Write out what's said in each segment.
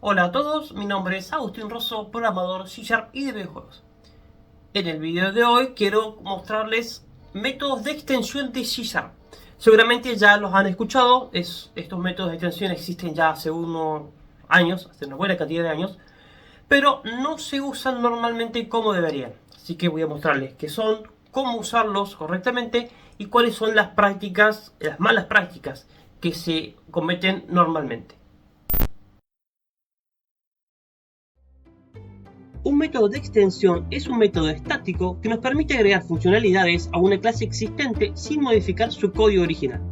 Hola a todos, mi nombre es Agustín Rosso, programador C# y de videojuegos. En el video de hoy quiero mostrarles métodos de extensión de C#. Seguramente ya los han escuchado, estos métodos de extensión existen ya hace unos años, hace una buena cantidad de años, pero no se usan normalmente como deberían. Así que voy a mostrarles qué son, cómo usarlos correctamente y cuáles son las prácticas, las malas prácticas que se cometen normalmente. Un método de extensión es un método estático que nos permite agregar funcionalidades a una clase existente sin modificar su código original.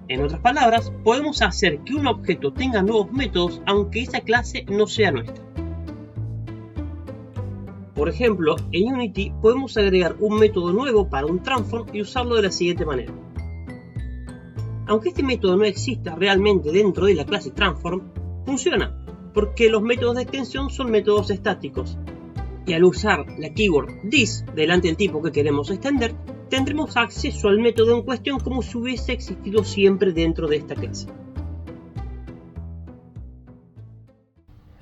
En otras palabras, podemos hacer que un objeto tenga nuevos métodos aunque esa clase no sea nuestra. Por ejemplo, en Unity podemos agregar un método nuevo para un transform y usarlo de la siguiente manera. Aunque este método no exista realmente dentro de la clase transform, funciona, porque los métodos de extensión son métodos estáticos, y al usar la keyword this delante del tipo que queremos extender, tendremos acceso al método en cuestión como si hubiese existido siempre dentro de esta clase.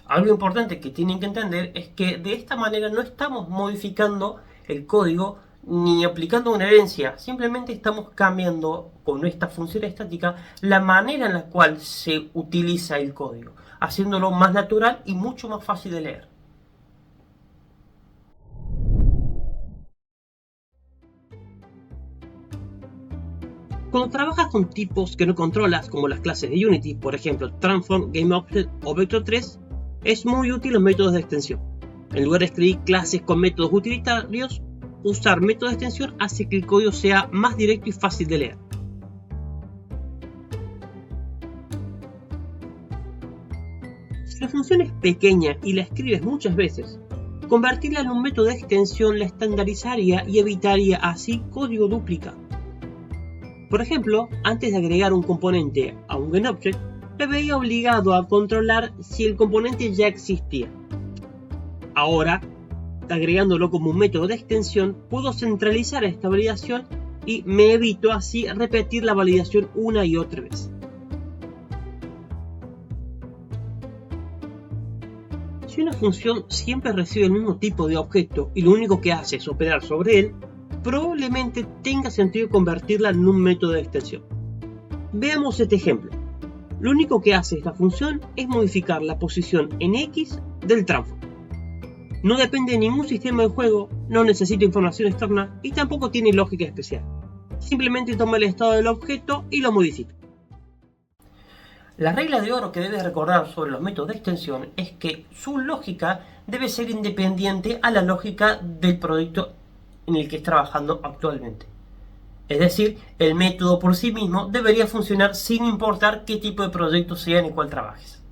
Algo importante que tienen que entender es que de esta manera no estamos modificando el código ni aplicando una herencia, simplemente estamos cambiando con esta función estática la manera en la cual se utiliza el código, haciéndolo más natural y mucho más fácil de leer. Cuando trabajas con tipos que no controlas, como las clases de Unity, por ejemplo Transform, GameObject o Vector3, es muy útil los métodos de extensión. En lugar de escribir clases con métodos utilitarios, usar métodos de extensión hace que el código sea más directo y fácil de leer. Si la función es pequeña y la escribes muchas veces, convertirla en un método de extensión la estandarizaría y evitaría así código duplicado. Por ejemplo, antes de agregar un componente a un GameObject, me veía obligado a controlar si el componente ya existía. Ahora, agregándolo como un método de extensión, puedo centralizar esta validación y me evito así repetir la validación una y otra vez. Si una función siempre recibe el mismo tipo de objeto y lo único que hace es operar sobre él, probablemente tenga sentido convertirla en un método de extensión. Veamos este ejemplo. Lo único que hace esta función es modificar la posición en X del transform. No depende de ningún sistema de juego, no necesita información externa y tampoco tiene lógica especial. Simplemente toma el estado del objeto y lo modifica. La regla de oro que debes recordar sobre los métodos de extensión es que su lógica debe ser independiente a la lógica del proyecto en el que estés trabajando actualmente. Es decir, el método por sí mismo debería funcionar sin importar qué tipo de proyecto sea en el cual trabajes.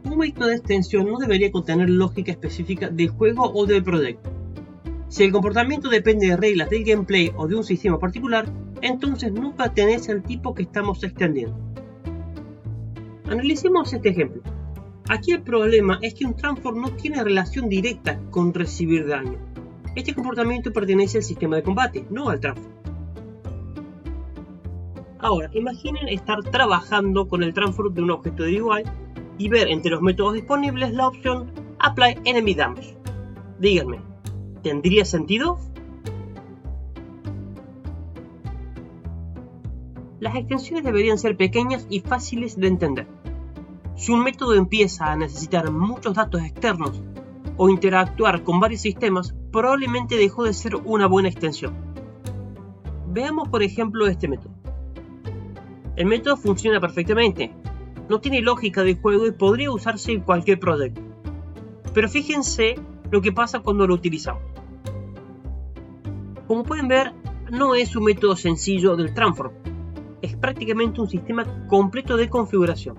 Un método de extensión no debería contener lógica específica del juego o del proyecto. Si el comportamiento depende de reglas del gameplay o de un sistema particular, entonces no pertenece al tipo que estamos extendiendo. Analicemos este ejemplo. Aquí el problema es que un transform no tiene relación directa con recibir daño. Este comportamiento pertenece al sistema de combate, no al transform. Ahora, imaginen estar trabajando con el transform de un objeto de UI y ver entre los métodos disponibles la opción Apply Enemy Damage. Díganme, ¿tendría sentido? Las extensiones deberían ser pequeñas y fáciles de entender. Si un método empieza a necesitar muchos datos externos o interactuar con varios sistemas, probablemente dejó de ser una buena extensión. Veamos por ejemplo este método. El método funciona perfectamente, no tiene lógica de juego y podría usarse en cualquier proyecto. Pero fíjense lo que pasa cuando lo utilizamos. Como pueden ver, no es un método sencillo del transform, es prácticamente un sistema completo de configuración.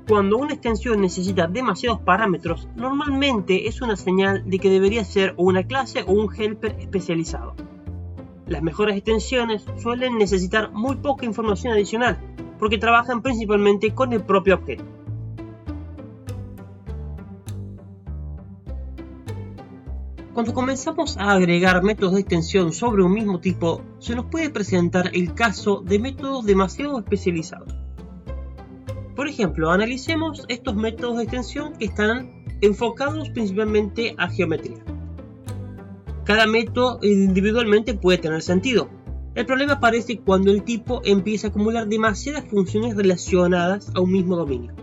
Cuando una extensión necesita demasiados parámetros, normalmente es una señal de que debería ser una clase o un helper especializado. Las mejores extensiones suelen necesitar muy poca información adicional, porque trabajan principalmente con el propio objeto. Cuando comenzamos a agregar métodos de extensión sobre un mismo tipo, se nos puede presentar el caso de métodos demasiado especializados. Por ejemplo, analicemos estos métodos de extensión que están enfocados principalmente a geometría. Cada método individualmente puede tener sentido. El problema aparece cuando el tipo empieza a acumular demasiadas funciones relacionadas a un mismo dominio.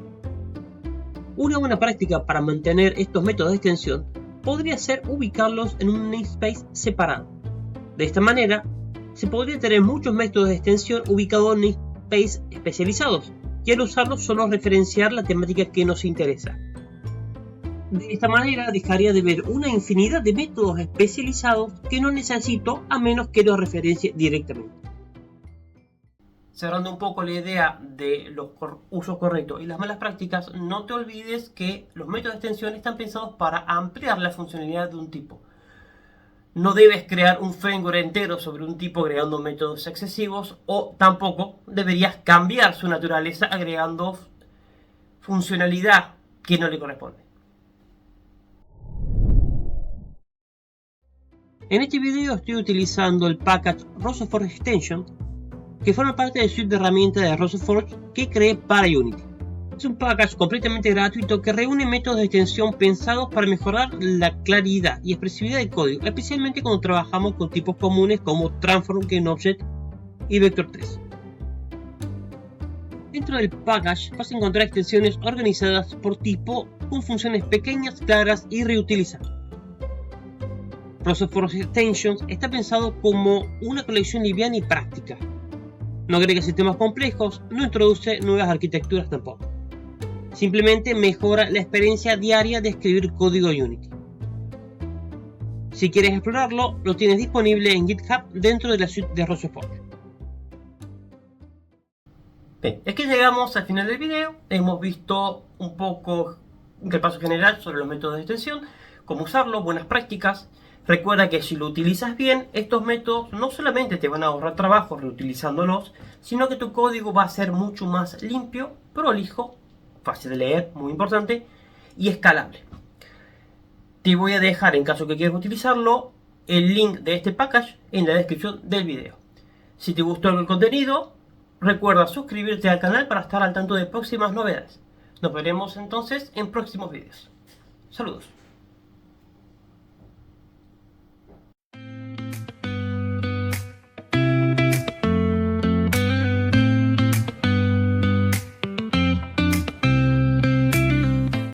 Una buena práctica para mantener estos métodos de extensión podría ser ubicarlos en un namespace separado. De esta manera, se podría tener muchos métodos de extensión ubicados en namespaces especializados, y al usarlos solo referenciar la temática que nos interesa. De esta manera dejaría de ver una infinidad de métodos especializados que no necesito a menos que los referencie directamente. Cerrando un poco la idea de los usos correctos y las malas prácticas, no te olvides que los métodos de extensión están pensados para ampliar la funcionalidad de un tipo. No debes crear un framework entero sobre un tipo agregando métodos excesivos, o tampoco deberías cambiar su naturaleza agregando funcionalidad que no le corresponde. En este video estoy utilizando el package RoseForge Extension, que forma parte del suite de herramientas de RoseForge que creé para Unity. Es un package completamente gratuito que reúne métodos de extensión pensados para mejorar la claridad y expresividad del código, especialmente cuando trabajamos con tipos comunes como Transform, GameObject y Vector3. Dentro del package vas a encontrar extensiones organizadas por tipo con funciones pequeñas, claras y reutilizables. RoseForge Extensions está pensado como una colección liviana y práctica. No agrega sistemas complejos, no introduce nuevas arquitecturas tampoco. Simplemente mejora la experiencia diaria de escribir código Unity. Si quieres explorarlo, lo tienes disponible en GitHub dentro de la suite de RoseForge. Bien, es que llegamos al final del video. Hemos visto un poco un repaso general sobre los métodos de extensión, cómo usarlos, buenas prácticas. Recuerda que si lo utilizas bien, estos métodos no solamente te van a ahorrar trabajo reutilizándolos, sino que tu código va a ser mucho más limpio, prolijo, fácil de leer, muy importante, y escalable. Te voy a dejar, en caso que quieras utilizarlo, el link de este package en la descripción del video. Si te gustó el contenido, recuerda suscribirte al canal para estar al tanto de próximas novedades. Nos veremos entonces en próximos videos. Saludos.